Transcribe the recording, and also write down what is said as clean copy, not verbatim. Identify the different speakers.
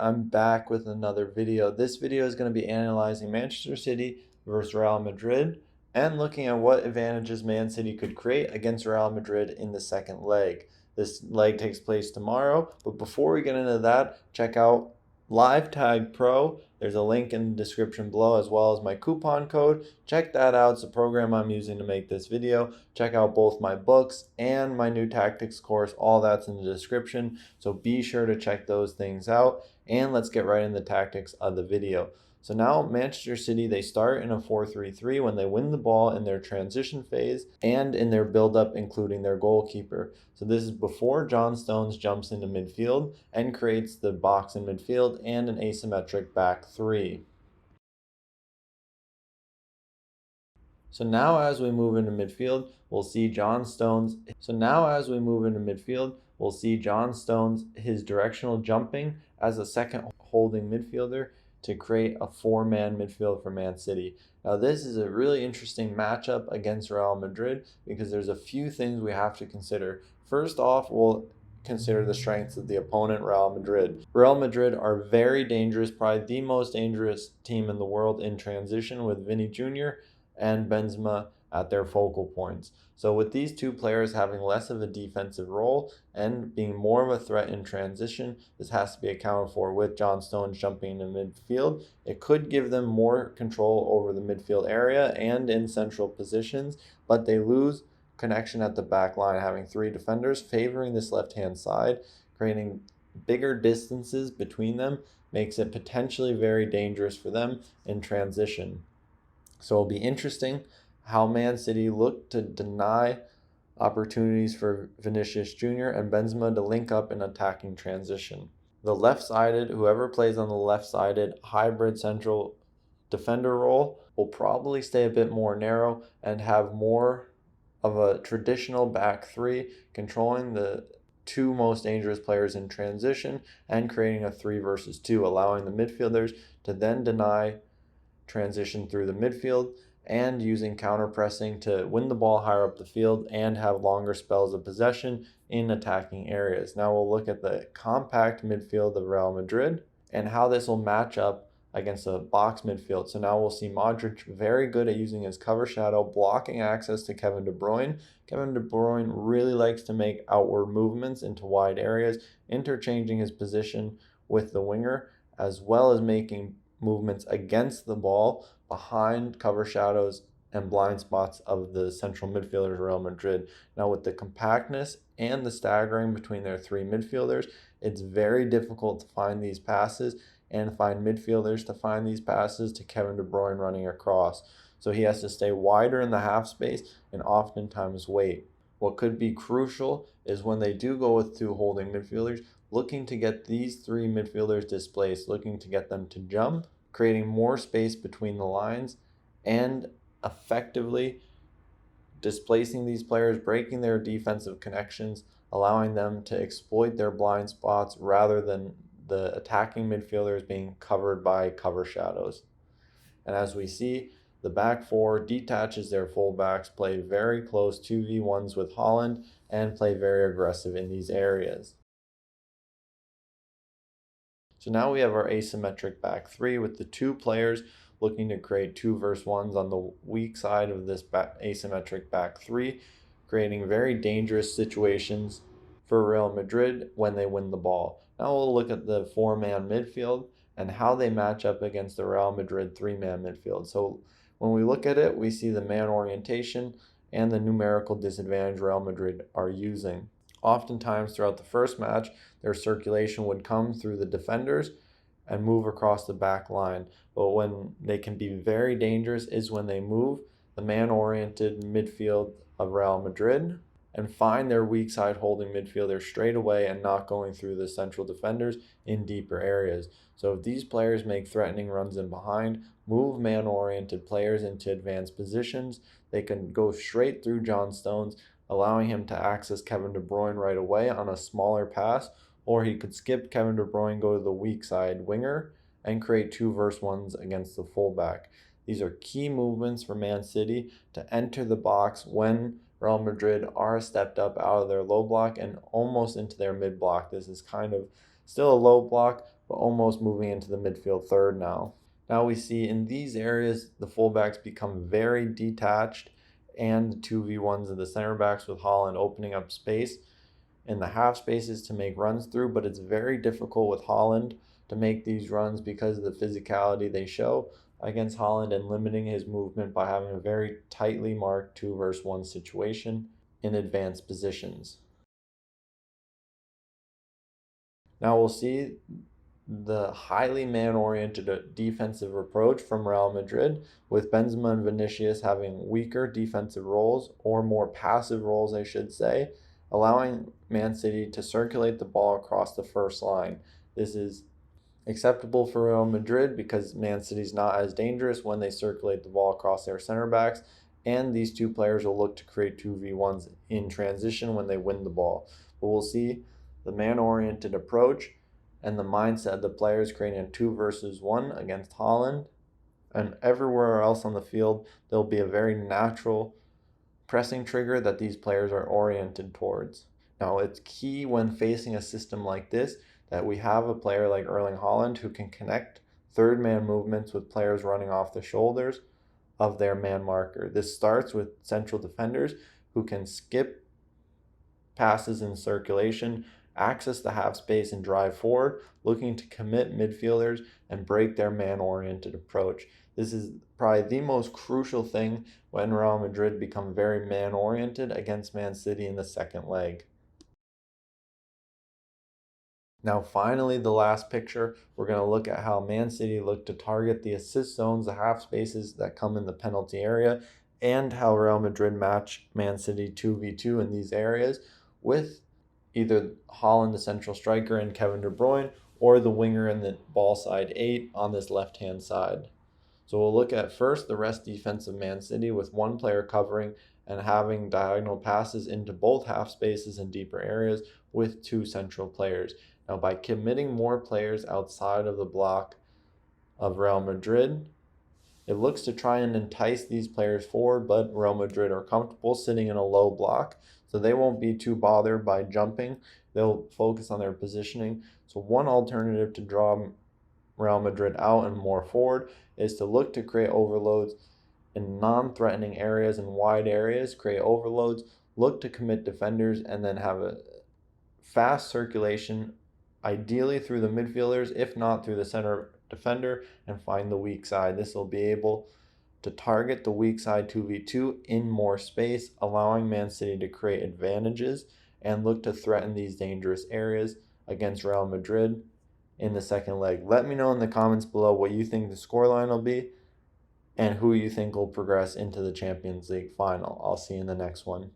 Speaker 1: I'm back with another video. This video is going to be analyzing Manchester City versus Real Madrid and looking at what advantages Man City could create against Real Madrid in the second leg. This leg takes place tomorrow, but before we get into that, check out Live Tag Pro. There's a link in the description below as well as my coupon code. Check that out. It's the program I'm using to make this video. Check out both my books and my new tactics course. All that's in the description. So be sure to check those things out. And let's get right into the tactics of the video. So now Manchester City, they start in a 4-3-3 when they win the ball in their transition phase and in their build-up, including their goalkeeper. So this is before John Stones jumps into midfield and creates the box in midfield and an asymmetric back three. So now as we move into midfield, we'll see John Stones. His directional jumping as a second holding midfielder to create a four-man midfield for Man City. Now this is a really interesting matchup against Real Madrid because there's a few things we have to consider. First off, we'll consider the strengths of the opponent, Real Madrid. Real Madrid are very dangerous, probably the most dangerous team in the world in transition with Vini Jr. and Benzema at their focal points. So with these two players having less of a defensive role and being more of a threat in transition, this has to be accounted for with John Stones jumping in midfield. It could give them more control over the midfield area and in central positions, but they lose connection at the back line, having three defenders favoring this left-hand side, creating bigger distances between them, makes it potentially very dangerous for them in transition. So it'll be interesting how Man City look to deny opportunities for Vinicius Jr. and Benzema to link up in attacking transition. Whoever plays on the left-sided hybrid central defender role will probably stay a bit more narrow and have more of a traditional back three, controlling the two most dangerous players in transition and creating a 3 versus 2, allowing the midfielders to then deny transition through the midfield and using counter pressing to win the ball higher up the field and have longer spells of possession in attacking areas. Now we'll look at the compact midfield of Real Madrid and how this will match up against a box midfield. So now we'll see Madrid very good at using his cover shadow, blocking access to Kevin De Bruyne. Kevin De Bruyne really likes to make outward movements into wide areas, interchanging his position with the winger, as well as making movements against the ball behind cover shadows and blind spots of the central midfielders of Real Madrid. Now with the compactness and the staggering between their three midfielders, it's very difficult to find these passes and find midfielders to find these passes to Kevin De Bruyne running across. So he has to stay wider in the half space and oftentimes wait. What could be crucial is when they do go with two holding midfielders, looking to get these three midfielders displaced, looking to get them to jump, creating more space between the lines, and effectively displacing these players, breaking their defensive connections, allowing them to exploit their blind spots rather than the attacking midfielders being covered by cover shadows. And as we see, the back four detaches their fullbacks, play very close 2v1s with Haaland, and play very aggressive in these areas. So now we have our asymmetric back three with the two players looking to create 2 versus 1s on the weak side of this asymmetric back three, creating very dangerous situations for Real Madrid when they win the ball. Now we'll look at the four-man midfield and how they match up against the Real Madrid three-man midfield. So when we look at it, we see the man orientation and the numerical disadvantage Real Madrid are using. Oftentimes throughout the first match, their circulation would come through the defenders and move across the back line. But when they can be very dangerous is when they move the man-oriented midfield of Real Madrid and find their weak side holding midfielder straight away and not going through the central defenders in deeper areas. So if these players make threatening runs in behind, move man-oriented players into advanced positions, they can go straight through John Stones, allowing him to access Kevin De Bruyne right away on a smaller pass, or he could skip Kevin De Bruyne, go to the weak side winger, and create 2 versus 1s against the fullback. These are key movements for Man City to enter the box when Real Madrid are stepped up out of their low block and almost into their mid block. This is kind of still a low block, but almost moving into the midfield third now. Now we see in these areas, the fullbacks become very detached and 2v1s of the center backs, with Haaland opening up space in the half spaces to make runs through, but it's very difficult with Haaland to make these runs because of the physicality they show against Haaland and limiting his movement by having a very tightly marked 2 versus 1 situation in advanced positions. Now we'll see the highly man-oriented defensive approach from Real Madrid, with Benzema and Vinicius having weaker defensive roles, or more passive roles I should say, allowing Man City to circulate the ball across the first line. This is acceptable for Real Madrid because Man City's not as dangerous when they circulate the ball across their center backs, and these two players will look to create 2v1s in transition when they win the ball. But we'll see the man-oriented approach and the mindset of the players creating a 2 versus 1 against Haaland, and everywhere else on the field there'll be a very natural pressing trigger that these players are oriented towards. Now it's key when facing a system like this that we have a player like Erling Haaland who can connect third man movements with players running off the shoulders of their man marker. This starts with central defenders who can skip passes in circulation, access the half space and drive forward, looking to commit midfielders and break their man-oriented approach. This is probably the most crucial thing when Real Madrid become very man-oriented against Man City in the second leg. Now finally, the last picture, we're going to look at how Man City look to target the assist zones, the half spaces that come in the penalty area, and how Real Madrid match Man City 2v2 in these areas with either Haaland, the central striker, and Kevin De Bruyne, or the winger in the ball side 8 on this left-hand side. So we'll look at first the rest defense of Man City with one player covering and having diagonal passes into both half spaces and deeper areas with 2 central players. Now, by committing more players outside of the block of Real Madrid, it looks to try and entice these players forward, but Real Madrid are comfortable sitting in a low block, so they won't be too bothered by jumping. They'll focus on their positioning. So one alternative to draw Real Madrid out and more forward is to look to create overloads in non-threatening areas and wide areas, create overloads, look to commit defenders, and then have a fast circulation, ideally through the midfielders, if not through the center defender, and find the weak side. This will be able to target the weak side 2v2 in more space, allowing Man City to create advantages and look to threaten these dangerous areas against Real Madrid in the second leg. Let me know in the comments below what you think the scoreline will be and who you think will progress into the Champions League final. I'll see you in the next one.